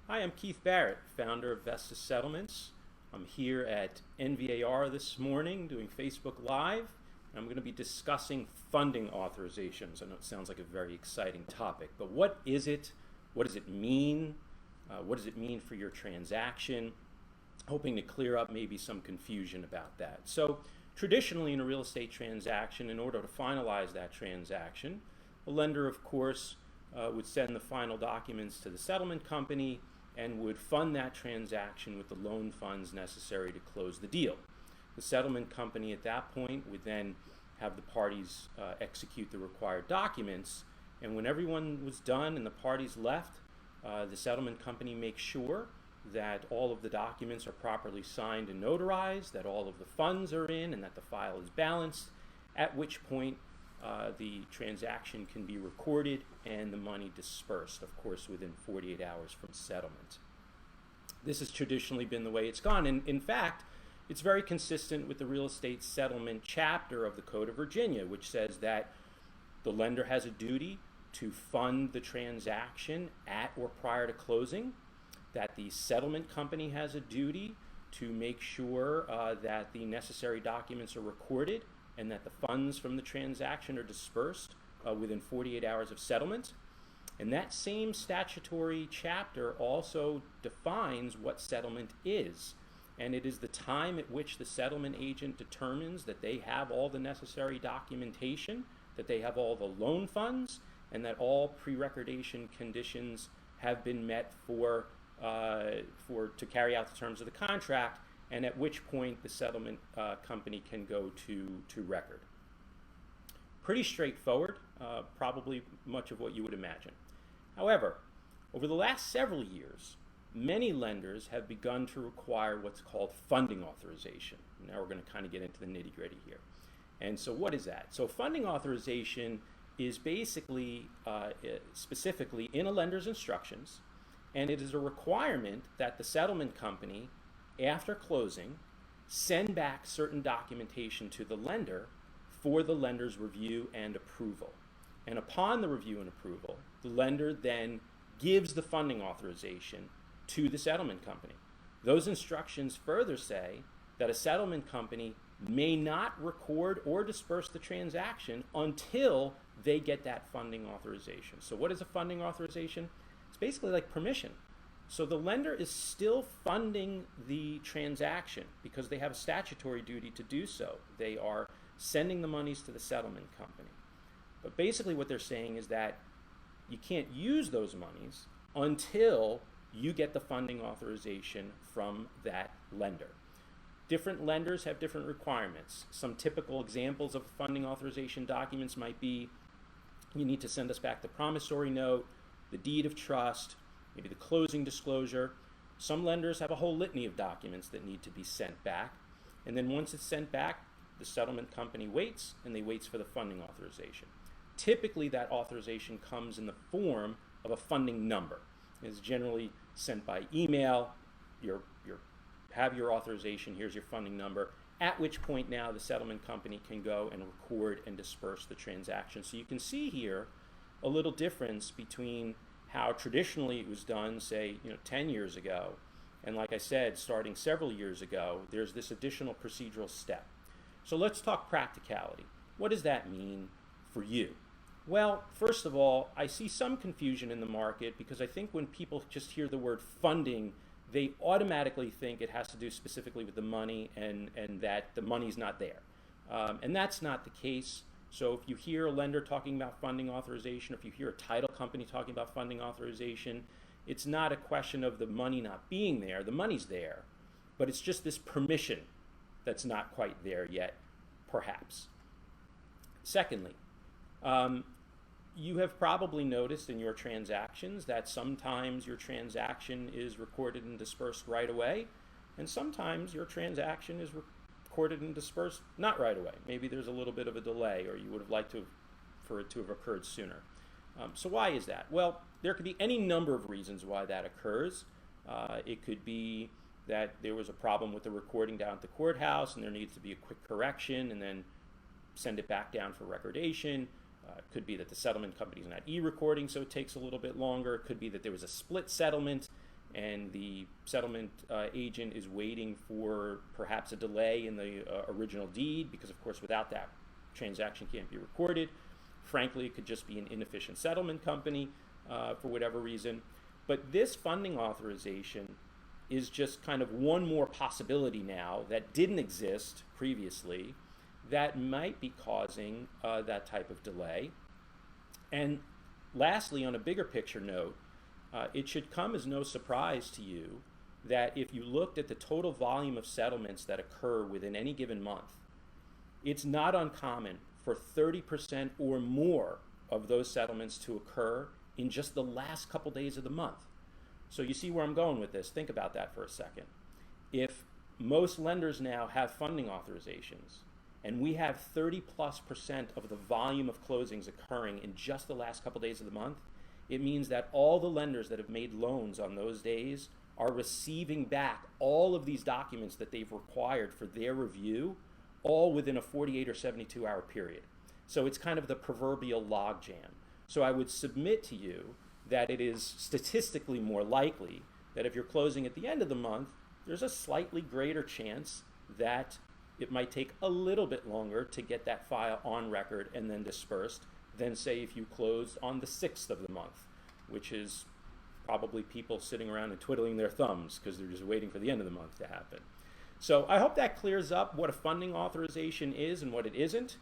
Hi, I'm Keith Barrett, founder of Vesta Settlements. I'm here at NVAR this morning doing Facebook Live. And I'm going to be discussing funding authorizations. I know it sounds like a very exciting topic, but what is it? What does it mean? What does it mean for your transaction? Hoping to clear up maybe some confusion about that. So traditionally in a real estate transaction, in order to finalize that transaction, the lender, of course, would send the final documents to the settlement company and would fund that transaction with the loan funds necessary to close the deal. The settlement company at that point would then have the parties execute the required documents, and when everyone was done and the parties left, the settlement company makes sure that all of the documents are properly signed and notarized, that all of the funds are in, and that the file is balanced, at which point the transaction can be recorded and the money dispersed, of course, within 48 hours from settlement. This has traditionally been the way it's gone, and in fact, it's very consistent with the real estate settlement chapter of the Code of Virginia, which says that the lender has a duty to fund the transaction at or prior to closing, that the settlement company has a duty to make sure that the necessary documents are recorded and that the funds from the transaction are dispersed within 48 hours of settlement. And that same statutory chapter also defines what settlement is. And it is the time at which the settlement agent determines that they have all the necessary documentation, that they have all the loan funds, and that all pre-recordation conditions have been met to carry out the terms of the contract, and at which point the settlement company can go to record. Pretty straightforward, probably much of what you would imagine. However, over the last several years, many lenders have begun to require what's called funding authorization. Now we're going to kind of get into the nitty-gritty here. And so what is that? So funding authorization is basically, specifically in a lender's instructions, and it is a requirement that the settlement company, after closing, send back certain documentation to the lender for the lender's review and approval. And upon the review and approval, the lender then gives the funding authorization to the settlement company. Those instructions further say that a settlement company may not record or disperse the transaction until they get that funding authorization. So what is a funding authorization? It's basically like permission. So the lender is still funding the transaction because they have a statutory duty to do so. They are sending the monies to the settlement company. But basically what they're saying is that you can't use those monies until you get the funding authorization from that lender. Different lenders have different requirements. Some typical examples of funding authorization documents might be you need to send us back the promissory note, the deed of trust, maybe the closing disclosure. Some lenders have a whole litany of documents that need to be sent back. And then once it's sent back, the settlement company waits, and they waits for the funding authorization. Typically, that authorization comes in the form of a funding number. It's generally sent by email. You have your authorization, here's your funding number, at which point now the settlement company can go and record and disperse the transaction. So you can see here a little difference between how traditionally it was done, say, 10 years ago, and like I said, starting several years ago, there's this additional procedural step. So let's talk practicality. What does that mean for you? Well, first of all, I see some confusion in the market because I think when people just hear the word funding, they automatically think it has to do specifically with the money and that the money's not there. And that's not the case. So if you hear a lender talking about funding authorization, if you hear a title company talking about funding authorization, it's not a question of the money not being there. The money's there, but it's just this permission that's not quite there yet, perhaps. Secondly, you have probably noticed in your transactions that sometimes your transaction is recorded and dispersed right away, and sometimes your transaction is recorded and dispersed not right away. Maybe there's a little bit of a delay, or you would have liked for it to have occurred sooner. So why is that? Well, there could be any number of reasons why that occurs. It could be that there was a problem with the recording down at the courthouse and there needs to be a quick correction and then send it back down for recordation. It could be that the settlement company is not e-recording, so it takes a little bit longer. It could be that there was a split settlement and the settlement agent is waiting for perhaps a delay in the original deed, because of course without that, transaction can't be recorded. Frankly, it could just be an inefficient settlement company for whatever reason. But this funding authorization is just kind of one more possibility now that didn't exist previously that might be causing that type of delay. And lastly, on a bigger picture note, it should come as no surprise to you that if you looked at the total volume of settlements that occur within any given month, it's not uncommon for 30% or more of those settlements to occur in just the last couple days of the month. So you see where I'm going with this. Think about that for a second. If most lenders now have funding authorizations, and we have 30+% of the volume of closings occurring in just the last couple days of the month, it means that all the lenders that have made loans on those days are receiving back all of these documents that they've required for their review, all within a 48 or 72-hour period. So it's kind of the proverbial logjam. So I would submit to you that it is statistically more likely that if you're closing at the end of the month, there's a slightly greater chance that it might take a little bit longer to get that file on record and then dispersed than, say, if you closed on the 6th of the month, which is probably people sitting around and twiddling their thumbs because they're just waiting for the end of the month to happen. So I hope that clears up what a funding authorization is and what it isn't.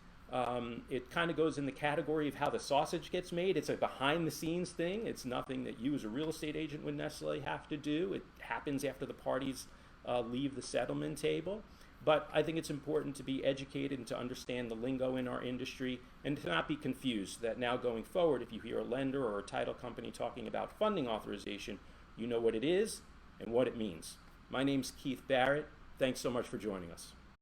It kind of goes in the category of how the sausage gets made. It's a behind-the-scenes thing. It's nothing that you as a real estate agent would necessarily have to do. It happens after the parties leave the settlement table. But I think it's important to be educated and to understand the lingo in our industry and to not be confused that now going forward, if you hear a lender or a title company talking about funding authorization, you know what it is and what it means. My name's Keith Barrett. Thanks so much for joining us.